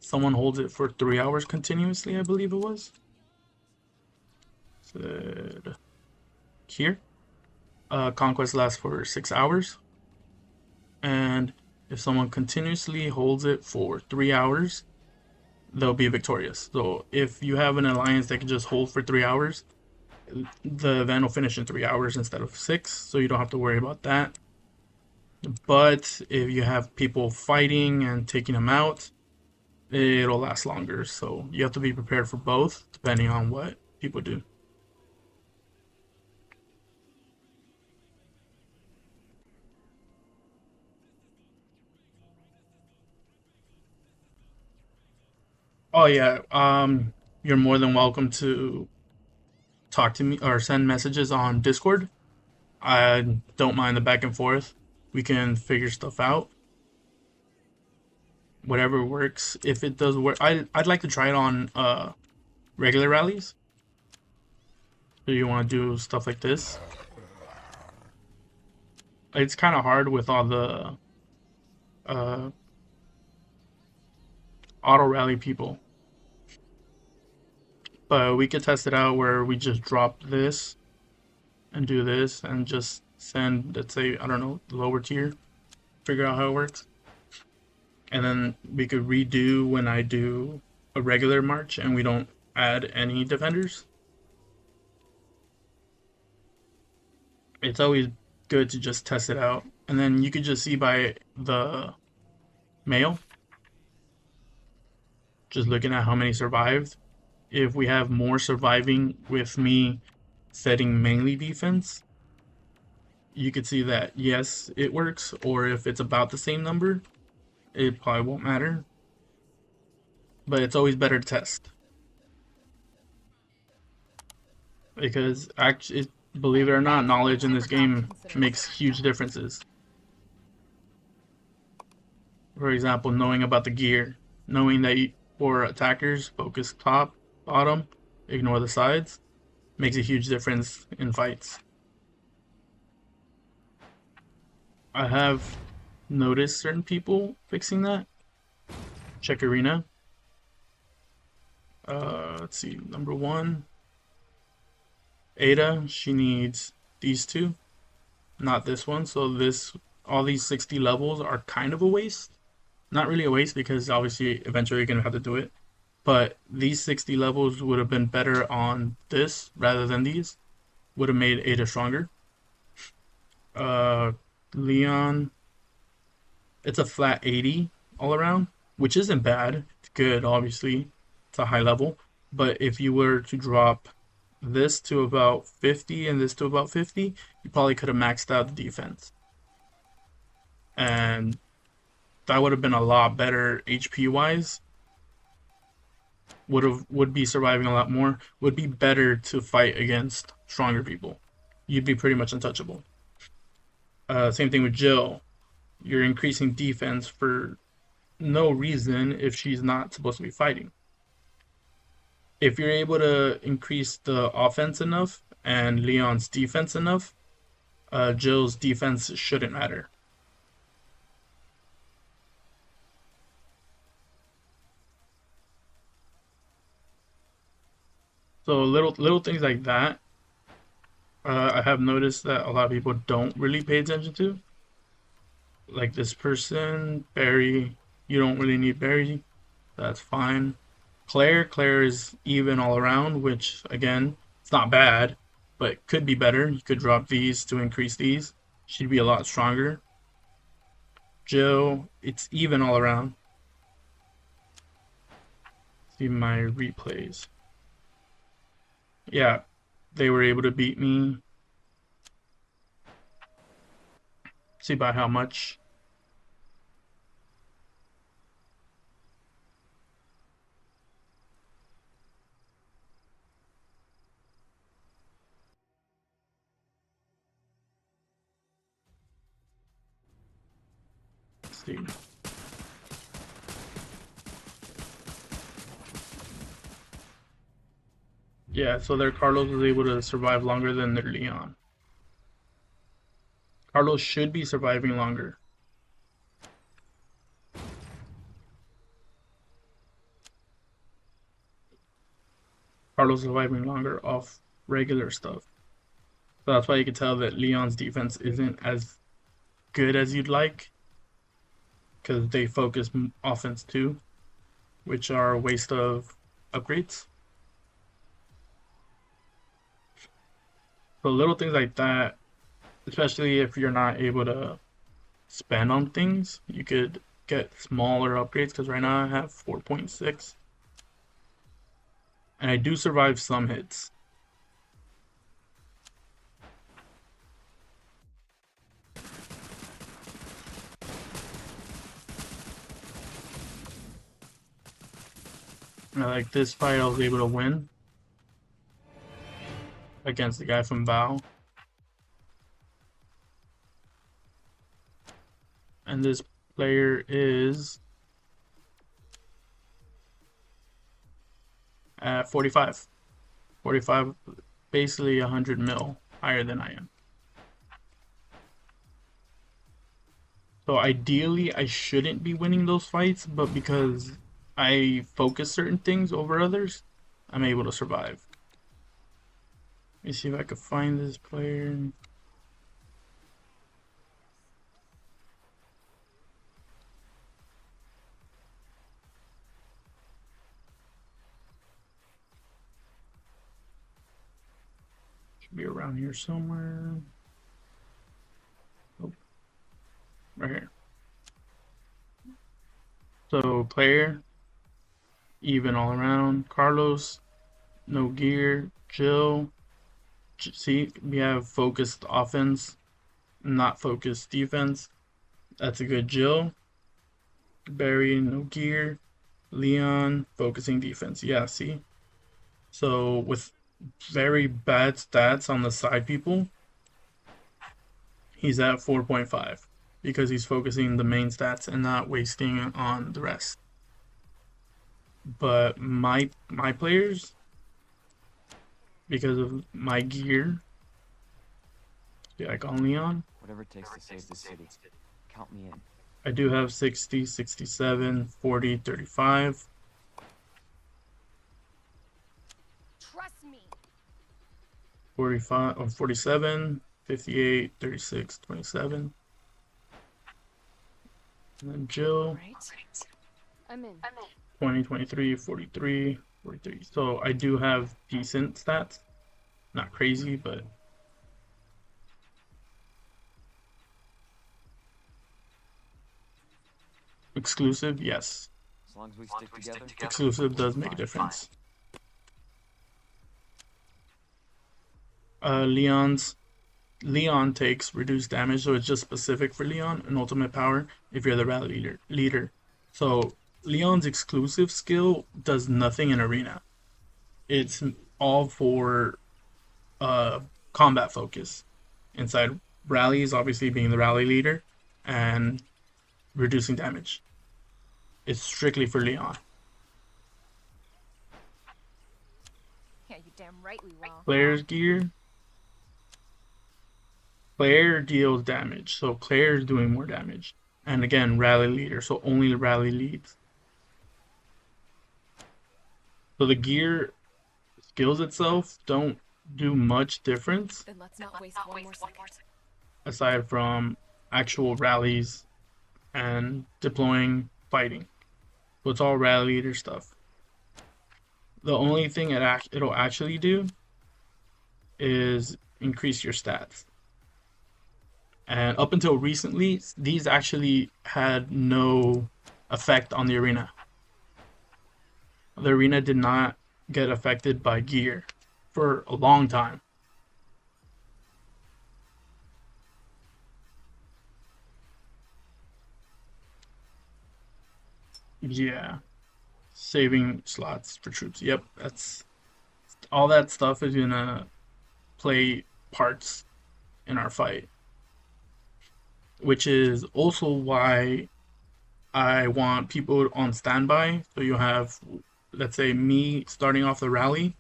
Speaker 2: someone holds it for 3 hours continuously, I believe it was. Here. Conquest lasts for 6 hours. And if someone continuously holds it for 3 hours, they'll be victorious. So if you have an alliance that can just hold for 3 hours, the event will finish in 3 hours instead of 6, so you don't have to worry about that. But if you have people fighting and taking them out, it'll last longer. So you have to be prepared for both, depending on what people do. Oh yeah, you're more than welcome to talk to me or send messages on Discord. I don't mind the back and forth. We can figure stuff out. Whatever works. If it does work, I'd like to try it on regular rallies. So you want to do stuff like this. It's kind of hard with all the auto rally people, but we could test it out where we just drop this and do this and just send, let's say, I don't know, lower tier, figure out how it works, and then we could redo when I do a regular march and we don't add any defenders. It's always good to just test it out, and then you could just see by the mail, just looking at how many survived. If we have more surviving with me setting mainly defense, you could see that yes, it works, or if it's about the same number, it probably won't matter. But it's always better to test, because actually, believe it or not, knowledge in this game makes huge differences. For example, knowing about the gear, knowing that for attackers, focus top, bottom, ignore the sides, makes a huge difference in fights. I have noticed certain people fixing that. Check arena. Let's see, number 1, Ada, she needs these two, not this one. So this, all these 60 levels are kind of a waste. Not really a waste, because obviously eventually you're gonna have to do it. But these 60 levels would have been better on this rather than these. Would have made Ada stronger. Leon, it's a flat 80 all around, which isn't bad. It's good, obviously. It's a high level. But if you were to drop this to about 50 and this to about 50, you probably could have maxed out the defense. And that would have been a lot better HP wise. Would be surviving a lot more. Would be better to fight against stronger people. You'd be pretty much untouchable. Same thing with Jill. You're increasing defense for no reason if she's not supposed to be fighting. If you're able to increase the offense enough and Leon's defense enough, Jill's defense shouldn't matter. So little things like that, I have noticed that a lot of people don't really pay attention to. Like this person, Barry, you don't really need Barry. That's fine. Claire is even all around, which again, it's not bad, but could be better. You could drop these to increase these. She'd be a lot stronger. Jill, it's even all around. See my replays. Yeah, they were able to beat me. See by how much. Let's see. Yeah, so their Carlos was able to survive longer than their Leon. Carlos should be surviving longer. Carlos surviving longer off regular stuff. So that's why you can tell that Leon's defense isn't as good as you'd like. Because they focus offense too, which are a waste of upgrades. So little things like that, especially if you're not able to spend on things, you could get smaller upgrades, because right now I have 4.6. And I do survive some hits. And like this fight, I was able to win against the guy from Val. And this player is at 45. 45, basically 100 mil higher than I am. So ideally, I shouldn't be winning those fights, but because I focus certain things over others, I'm able to survive. Let me see if I can find this player. Should be around here somewhere. Oh, right here. So player, even all around. Carlos, no gear. Jill. See, we have focused offense, not focused defense. That's a good Jill. Barry, no gear. Leon, focusing defense. Yeah, see? So with very bad stats on the side people, he's at 4.5 because he's focusing the main stats and not wasting on the rest. But my players, because of my gear, like on Leon,
Speaker 4: Whatever it takes to save the city. Count me in.
Speaker 2: I do have 60, 67, 40, 35.
Speaker 3: Trust me.
Speaker 2: 45 or 47, 58, 36, 27. And then Jill,
Speaker 3: Right. I'm in.
Speaker 2: 20, 23, 43, 43. So I do have decent stats. Not crazy, but exclusive, yes.
Speaker 4: As long as we stick together.
Speaker 2: Exclusive does make a difference. Leon takes reduced damage, so it's just specific for Leon and ultimate power if you're the rally leader. So Leon's exclusive skill does nothing in arena. It's all for combat focus. Inside rallies, obviously being the rally leader and reducing damage. It's strictly for Leon.
Speaker 3: Yeah, you damn right we will.
Speaker 2: Player's gear. Claire deals damage, so Claire's doing more damage. And again, rally leader, so only the rally leads. So the gear skills itself don't do much difference
Speaker 3: Then let's not waste one more second.
Speaker 2: aside from actual rallies and deploying fighting. So it's all rally leader stuff. The only thing it'll actually do is increase your stats. And up until recently, these actually had no effect on the arena. The arena did not get affected by gear for a long time. Yeah. Saving slots for troops. Yep, that's all that stuff is gonna play parts in our fight. Which is also why I want people on standby. So you have, let's say, me starting off the rally.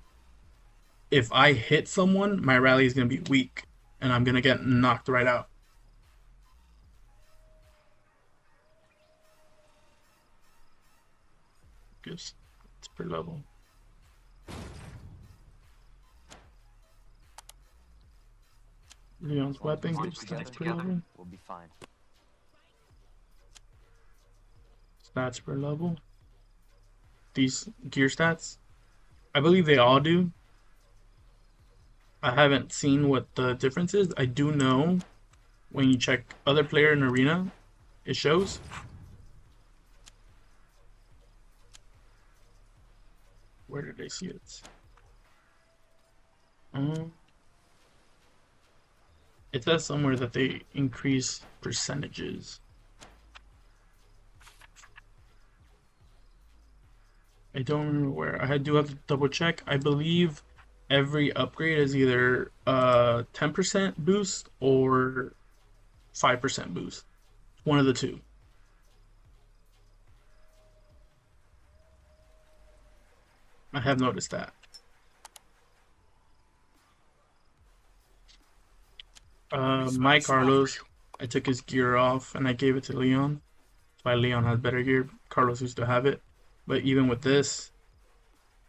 Speaker 2: If I hit someone, my rally is going to be weak and I'm going to get knocked right out. Just it's per level. Leon's weapon gives stats per level.
Speaker 4: We'll be fine.
Speaker 2: Stats per level. These gear stats, I believe they all do. I haven't seen what the difference is. I do know when you check other player in arena, it shows. Where did I see it? It says somewhere that they increase percentages. I don't remember where. I do have to double check. I believe every upgrade is either 10% boost or 5% boost. One of the two. I have noticed that. My Carlos, I took his gear off and I gave it to Leon. That's why Leon has better gear. Carlos used to have it. But even with this,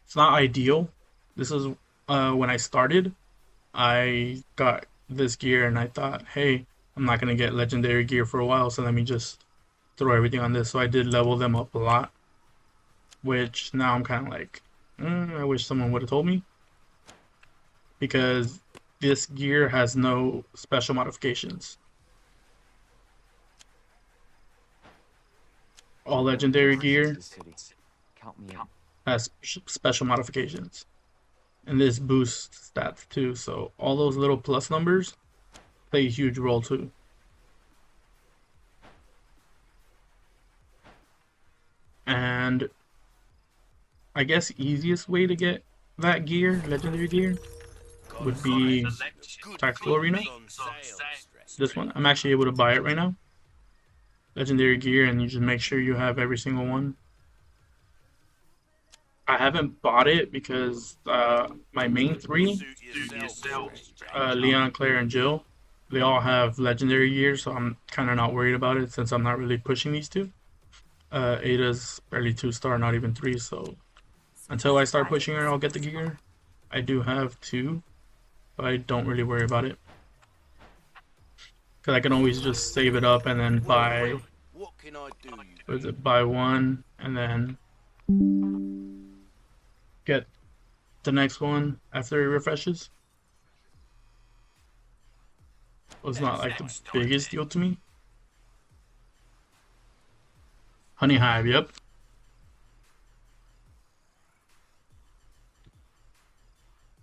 Speaker 2: it's not ideal. This is when I started, I got this gear and I thought, hey, I'm not going to get legendary gear for a while, so let me just throw everything on this. So I did level them up a lot, which now I'm kind of like, I wish someone would have told me. Because this gear has no special modifications. All legendary gear
Speaker 4: Count me in.
Speaker 2: has special modifications. And this boosts stats too, so all those little plus numbers play a huge role too. And I guess easiest way to get that gear, legendary gear, would be Tactical Arena. This one, I'm actually able to buy it right now. Legendary gear, and you just make sure you have every single one. I haven't bought it because my main three, Leon, Claire, and Jill, they all have legendary gear, so I'm kind of not worried about it since I'm not really pushing these two. Ada's barely 2-star, not even 3, so until I start pushing her, I'll get the gear. I do have 2, but I don't really worry about it. Because I can always just save it up and then buy,
Speaker 5: What can I do?
Speaker 2: what is it, buy one and then get the next one after it refreshes. Well, it's not like the biggest deal to me. Honey Hive, yep.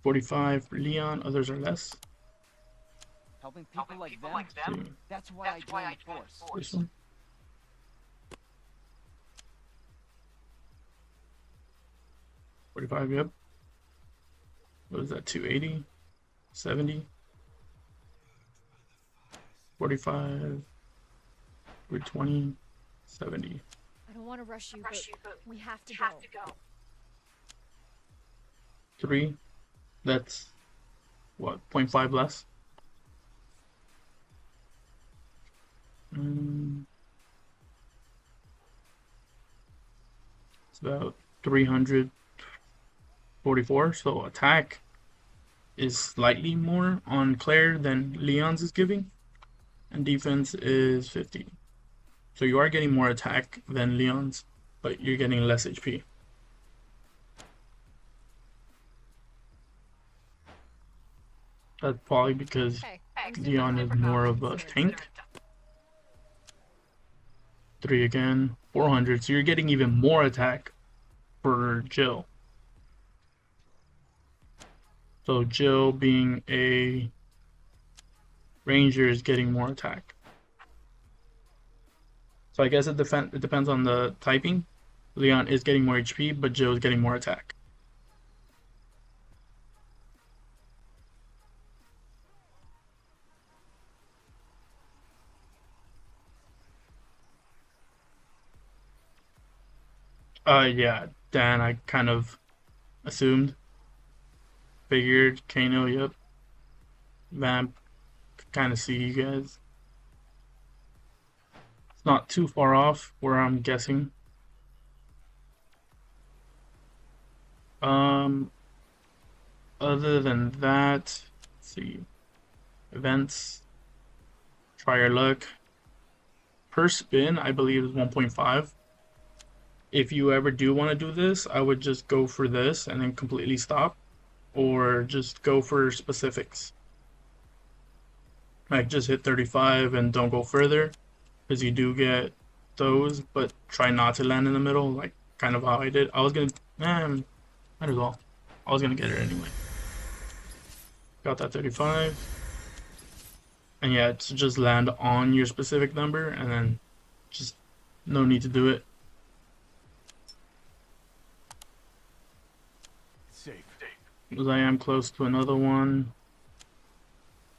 Speaker 2: $45 for Leon, others are less.
Speaker 4: Helping people like them?
Speaker 2: See,
Speaker 4: That's why I joined the force.
Speaker 2: this one. $45, yep. What is that, 280? 70? 45, 320, 70.
Speaker 3: I don't want to rush you, but we have to go.
Speaker 2: 3, that's what, 0.5 less? It's about 344, so attack is slightly more on Claire than Leon's is giving, and defense is 50. So you are getting more attack than Leon's, but you're getting less HP. That's probably because
Speaker 3: Hey, I'm
Speaker 2: Leon is more of a tank. 3 again, 400. So you're getting even more attack for Jill. So Jill, being a ranger, is getting more attack. So I guess it depends on the typing. Leon is getting more HP, but Jill is getting more attack. Yeah, Dan, I kind of assumed. Figured. Kano, yep. Vamp, kind of see you guys. It's not too far off where I'm guessing. Other than that, let's see. Events. Try your luck. Per spin, I believe is 1.5. If you ever do want to do this, I would just go for this and then completely stop, or just go for specifics. Like just hit 35 and don't go further, because you do get those, but try not to land in the middle, like kind of how I did. I was gonna, might as well. I was gonna get it anyway. Got that 35. And yeah, to just land on your specific number, and then just no need to do it.
Speaker 1: Safe.
Speaker 2: Because I am close to another one.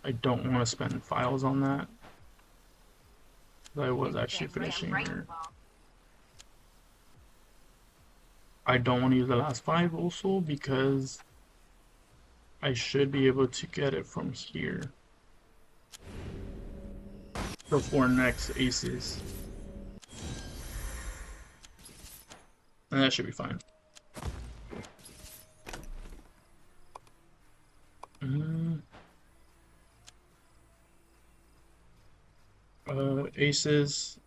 Speaker 2: I don't want to spend files on that. I was actually finishing here. I don't want to use the last 5 also, because I should be able to get it from here before next aces. And that should be fine. Aces,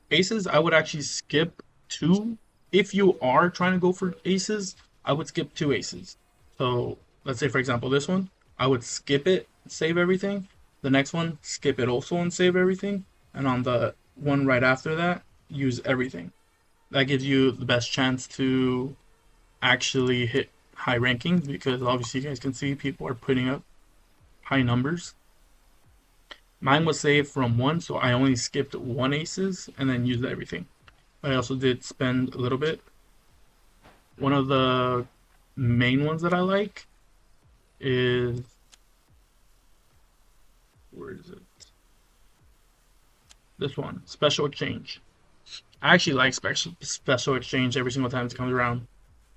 Speaker 2: I would actually skip 2. If you are trying to go for aces, I would skip 2 aces. So let's say, for example, this one, I would skip it, save everything. The next one, skip it also and save everything. And on the one right after that, use everything. That gives you the best chance to actually hit high rankings, because obviously you guys can see people are putting up high numbers. Mine was saved from 1, so I only skipped 1 aces and then used everything. I also did spend a little bit. One of the main ones that I like is, where is it? This one, Special Exchange. I actually like Special Exchange every single time it comes around,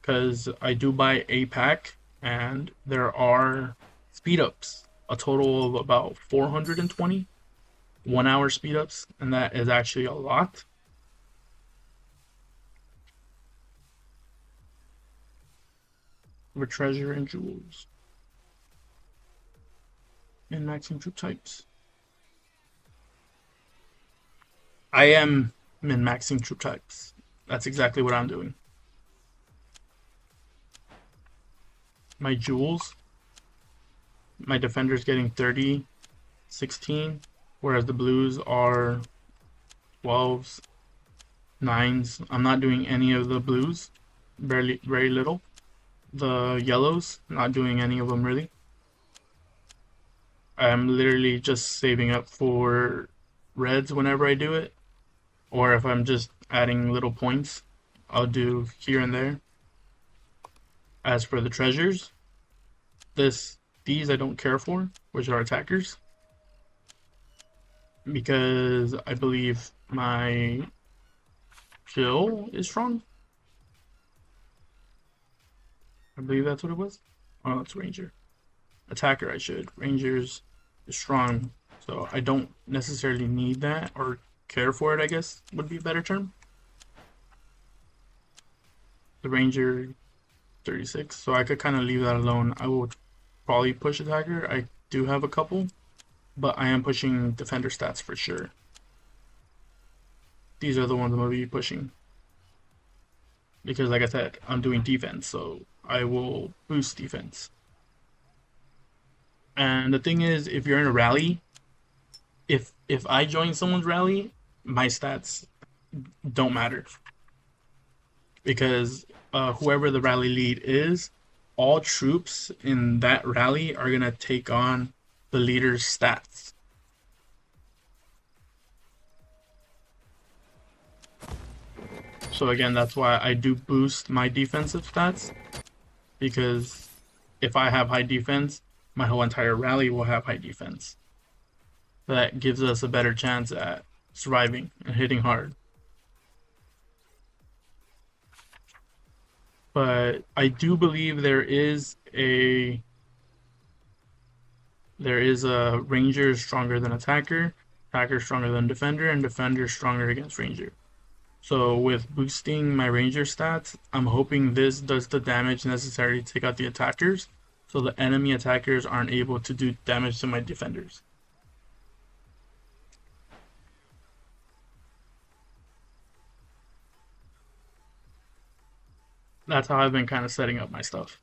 Speaker 2: because I do buy a pack and there are speed ups, a total of about 420 1-hour speed ups, and that is actually a lot. For treasure and jewels and maximum troop types. I am min-maxing troop types. That's exactly what I'm doing. My jewels, my defender's getting 30, 16, whereas the blues are 12s, 9s. I'm not doing any of the blues, very little. The yellows, not doing any of them really. I'm literally just saving up for reds whenever I do it, or if I'm just adding little points, I'll do here and there. As for the treasures, these I don't care for, which are attackers, because I believe my Jill is strong. I believe that's what it was. Oh, it's Ranger. Attacker, I should. Rangers is strong, so I don't necessarily need that, or care for it, I guess would be a better term. The Ranger 36, so I could kind of leave that alone. I would probably push attacker. I do have a couple, but I am pushing defender stats for sure. These are the ones I'm going to be pushing, because like I said, I'm doing defense, so I will boost defense. And the thing is, if you're in a rally, if I join someone's rally, my stats don't matter because whoever the rally lead is, all troops in that rally are gonna take on the leader's stats. So again, that's why I do boost my defensive stats, because if I have high defense, my whole entire rally will have high defense. That gives us a better chance at surviving and hitting hard. But I do believe there is a ranger stronger than attacker stronger than defender, and defender stronger against ranger. So with boosting my ranger stats, I'm hoping this does the damage necessary to take out the attackers, so the enemy attackers aren't able to do damage to my defenders. That's how I've been kind of setting up my stuff.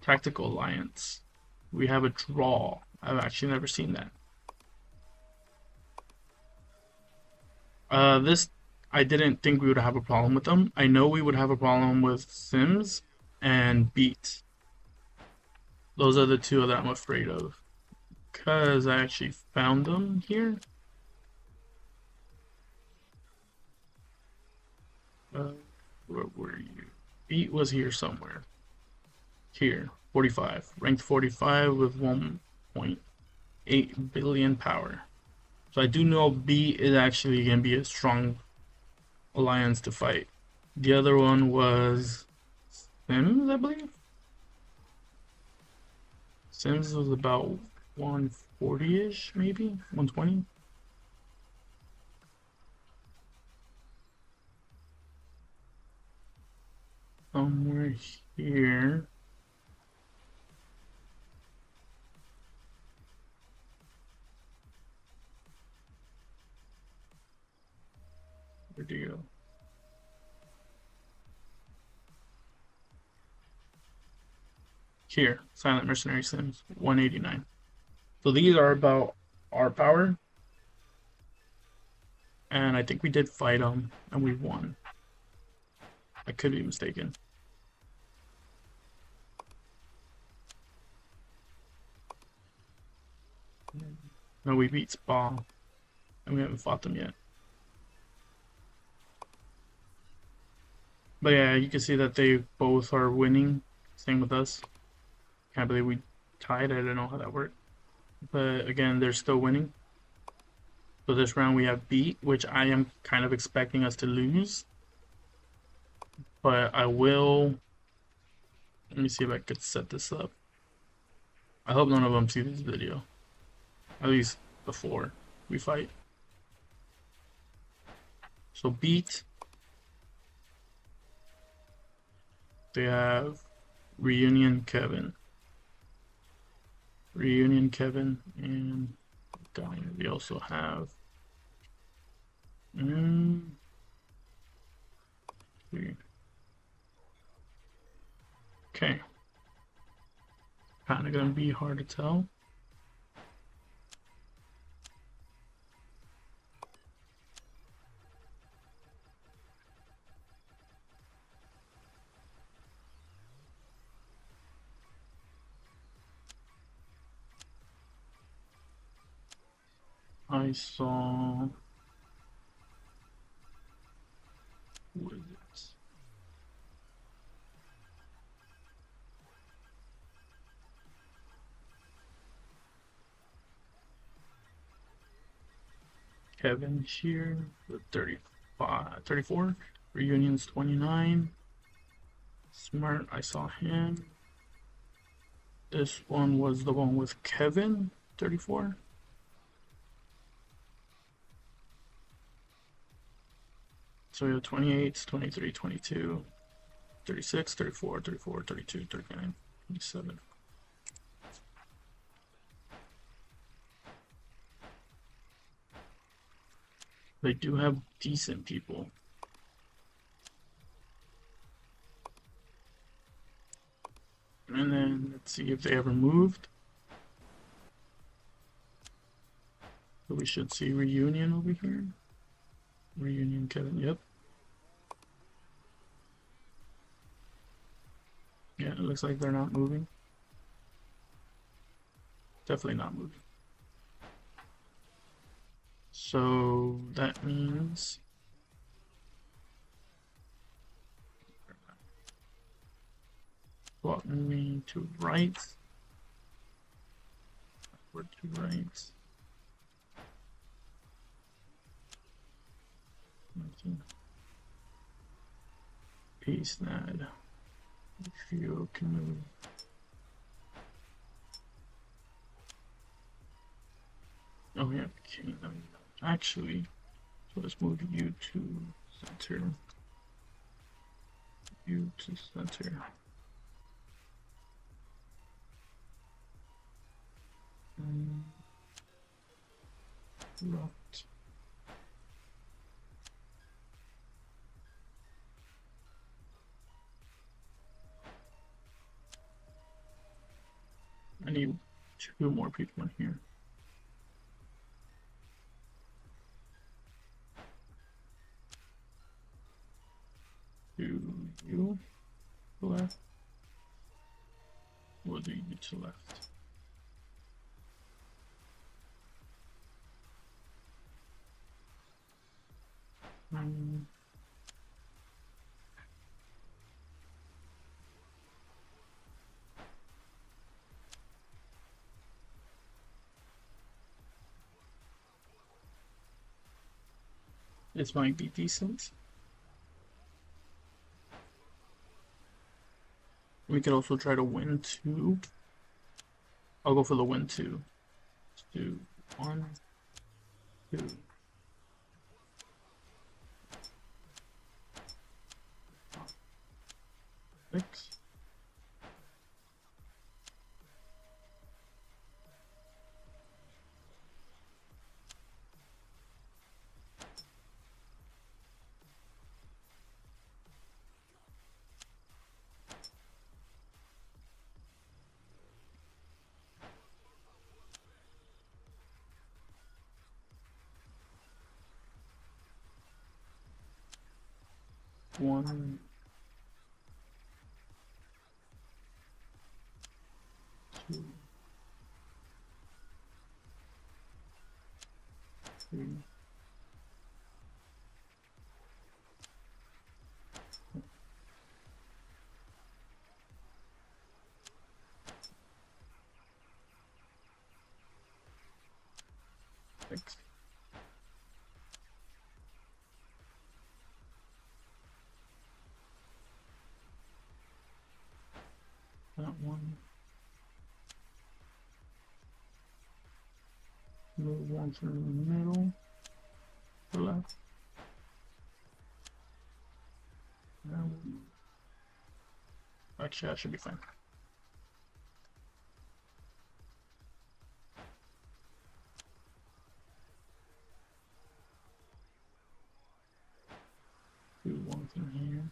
Speaker 2: Tactical Alliance. We have a draw. I've actually never seen that. This, I didn't think we would have a problem with them. I know we would have a problem with Sims and Beat. Those are the two that I'm afraid of, because I actually found them here. Where were you? Beat was here somewhere. Here, 45. Ranked 45 with 1.8 billion power. So I do know B is actually going to be a strong alliance to fight. The other one was Sims, I believe. Sims was about 140-ish, maybe 120. Somewhere here. Where'd you go? Here, Silent Mercenary Sims, 189. So these are about our power. And I think we did fight them, and we won. I could be mistaken. No, we beat Spa, and we haven't fought them yet. But yeah, you can see that they both are winning. Same with us. Can't believe we tied. I don't know how that worked. But again, they're still winning. So this round we have Beat, which I am kind of expecting us to lose. But I will... Let me see if I could set this up. I hope none of them see this video. At least before we fight. So Beat. They have Reunion Kevin. Reunion Kevin, and down here we also have okay. Kinda gonna be hard to tell. I saw, what is it? Kevin here, the 35, 34, Reunion's 29. Smart, I saw him. This one was the one with Kevin, 34. So we have 28, 23, 22, 36, 34, 34, 32, 39, 27. They do have decent people. And then let's see if they ever moved. So we should see Reunion over here. Reunion Kevin, yep. Yeah, it looks like they're not moving. Definitely not moving. So that means swap me to right. Backward to right. Paste that. If you can move. Oh yeah, okay. Actually, so let's move you to center. You to center. Left. I need 2 more people in here. Do you to left? Or do you to left? This might be decent. We could also try to win 2. I'll go for the win 2. Let's do 1, 2. 6. One, 2, 3. Six. That one. Move one from the middle. To left. Actually, that should be fine. Do one thing here.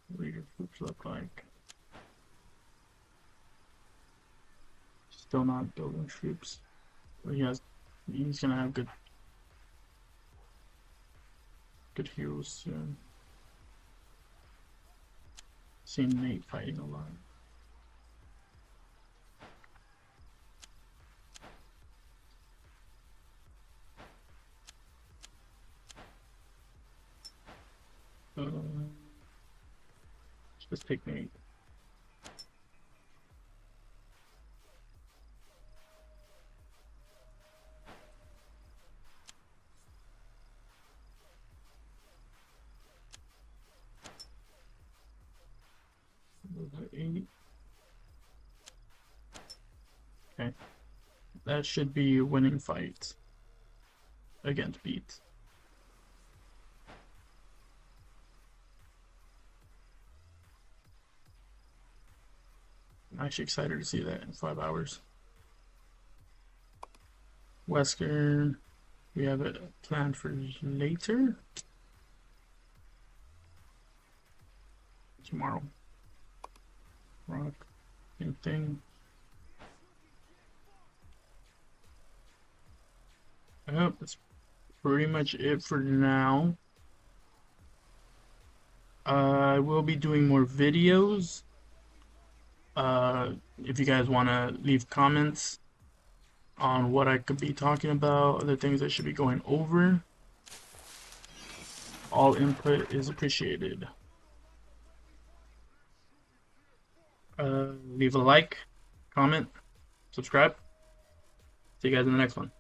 Speaker 2: What do your troops look like? Still not building troops. But he's gonna have good heroes soon. Seen Nate fighting a lot. Let's just take Nate. Move to 8. Okay. That should be a winning fight against Beat. I'm actually excited to see that in 5 hours. Wesker, we have it planned for later. tomorrow. Rock, same thing. Yep, that's pretty much it for now. I will be doing more videos. If you guys want to leave comments on what I could be talking about, other things I should be going over, all input is appreciated. Leave a like, comment, subscribe. See you guys in the next one.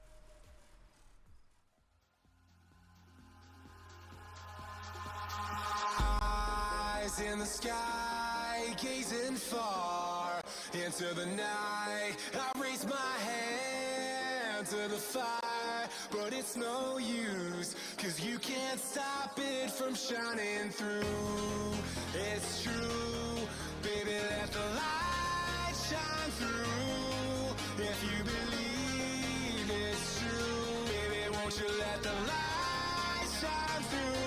Speaker 1: Eyes in the sky, gazing far into the night. I raise my hand to the fire, but it's no use, 'cause you can't stop it from shining through. It's true, baby, let the light shine through. If you believe it's true, baby, won't you let the light shine through?